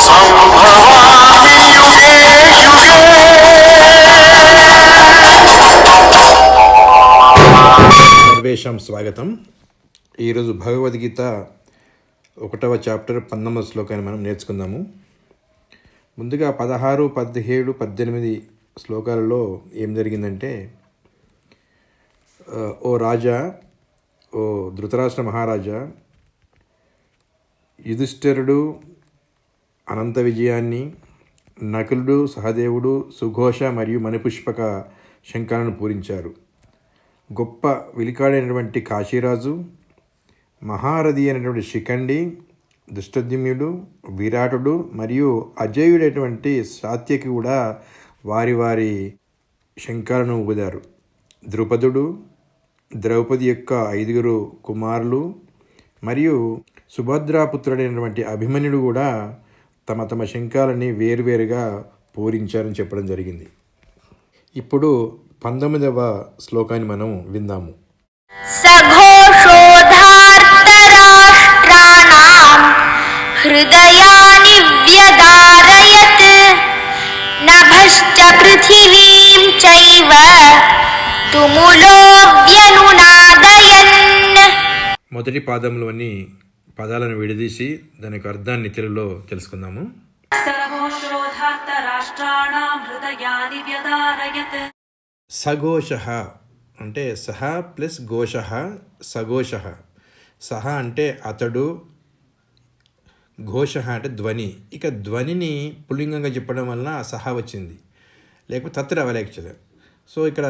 సంభవామి యుగే యుగే. సర్వేషాం స్వాగతం. ఈరోజు భగవద్గీత 1వ చాప్టర్ 19వ శ్లోకాన్ని మనం నేర్చుకుందాము. ముందుగా 16, 17, 18 శ్లోకాలలో ఏం జరిగిందంటే, ఓ రాజా, ఓ ధృతరాష్ట్ర మహారాజా, యుధిష్ఠిరుడు అనంత విజయాన్ని, నకులుడు, సహదేవుడు, సుఘోష మరియు మణిపుష్పక శంఖాలను పూరించారు. గొప్ప విలికాడైనటువంటి కాశీరాజు, మహారథి అయినటువంటి శిఖండి, ధృష్టద్యుమ్నుడు, విరాటుడు మరియు అజేయుడైనటువంటి సాత్యకి కూడా వారి వారి శంఖాలను ఊదారు. ద్రుపదుడు, ద్రౌపది యొక్క 5 కుమారులు మరియు సుభద్రాపుత్రుడైనటువంటి అభిమన్యుడు కూడా తమ తమ శంఖాలని వేరువేరుగా పూరించారని చెప్పడం జరిగింది. ఇప్పుడు 19వ శ్లోకాన్ని మనం విందాము. సఘోషోధార్తరాష్ట్రాణాం హృదయాని వ్యదారయత్ నభశ్చ పృథివీం చైవ తుములో వ్యనునాదయన్. మొదటి పాదంలోని పదాలను విడదీసి దాని యొక్క అర్థాన్ని తెలుగులో తెలుసుకుందాము. సఘోష అంటే సహ ప్లస్ ఘోష, సఘోష. సహ అంటే అతడు, ఘోష అంటే ధ్వని. ఇక ధ్వనిని పుల్లింగంగా చెప్పడం వలన సహ వచ్చింది, లేకపోతే తత్ర అవ్వాలి యాక్చువల్గా. సో ఇక్కడ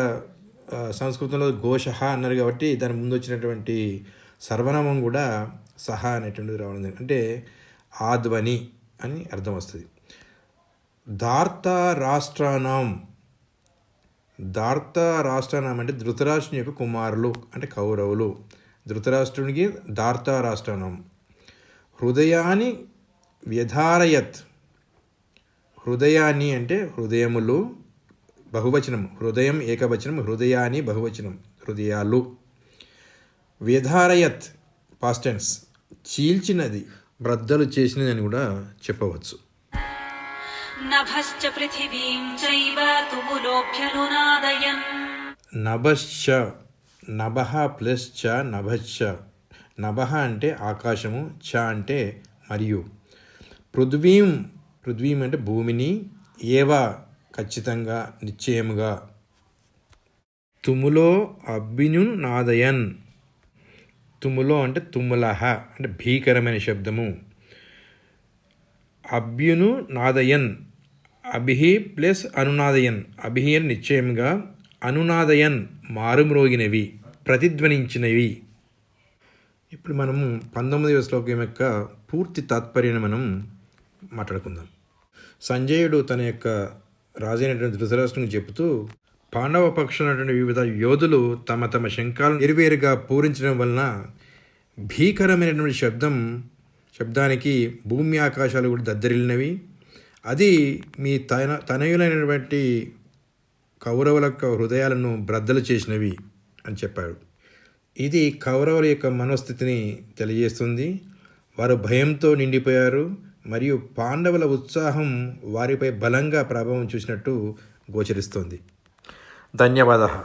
సంస్కృతంలో ఘోష అన్నారు కాబట్టి దాని ముందు వచ్చినటువంటి సర్వనామం కూడా సహ అనేటువంటిది రావడం జరిగింది. అంటే ఆ ధ్వని అని అర్థం వస్తుంది. ధార్త రాష్ట్రానాం అంటే ధృతరాష్ట్రుని యొక్క కుమారులు అంటే కౌరవులు. ధృతరాష్ట్రునికి ధార్త రాష్ట్రానం. హృదయాన్ని వ్యధారయత్, హృదయాన్ని అంటే హృదయములు, బహువచనం. హృదయం ఏకవచనం, హృదయాన్ని బహువచనం, హృదయాలు. వ్యధారయత్ పాస్ట్ టెన్స్, చీల్చినది, బ్రద్దలు చేసినది అని కూడా చెప్పవచ్చు. నభశ్చ పృథివీం చైవ తుములోభ్యనునాదయన్. నభశ్చ, నభః ప్లస్ చ, నభశ్చ. నభః అంటే ఆకాశము, చ అంటే మరియు. పృథ్వీం అంటే భూమిని, ఏవ ఖచ్చితంగా, నిశ్చయముగా. తుములో అభ్యునాదయన్, తుములో అంటే తుములహ అంటే భీకరమైన శబ్దము. అభ్యును నాదయన్, అభిహి ప్లస్ అనునాదయన్. అభిహి అని నిశ్చయంగా, అనునాదయన్ మారుమ్రోగినవి, ప్రతిధ్వనించినవి. ఇప్పుడు మనము 19వ శ్లోకం యొక్క పూర్తి తాత్పర్యాన్ని మనం మాట్లాడుకుందాం. సంజయుడు తన యొక్క రాజైనటువంటి ధృతరాష్ట్రునికి చెబుతూ, పాండవ పక్షులైనటువంటి వివిధ యోధులు తమ తమ శంఖాలను వేరువేరుగా పూరించడం వలన భీకరమైనటువంటి శబ్దానికి భూమి ఆకాశాలు కూడా దద్దరిల్లినవి. అది మీ తనయులైనటువంటి కౌరవుల యొక్క హృదయాలను బ్రద్దలు చేసినవి అని చెప్పాడు. ఇది కౌరవుల యొక్క మనోస్థితిని తెలియజేస్తుంది. వారు భయంతో నిండిపోయారు మరియు పాండవుల ఉత్సాహం వారిపై బలంగా ప్రభావం చూసినట్టు గోచరిస్తోంది. ధన్యవాదాలు.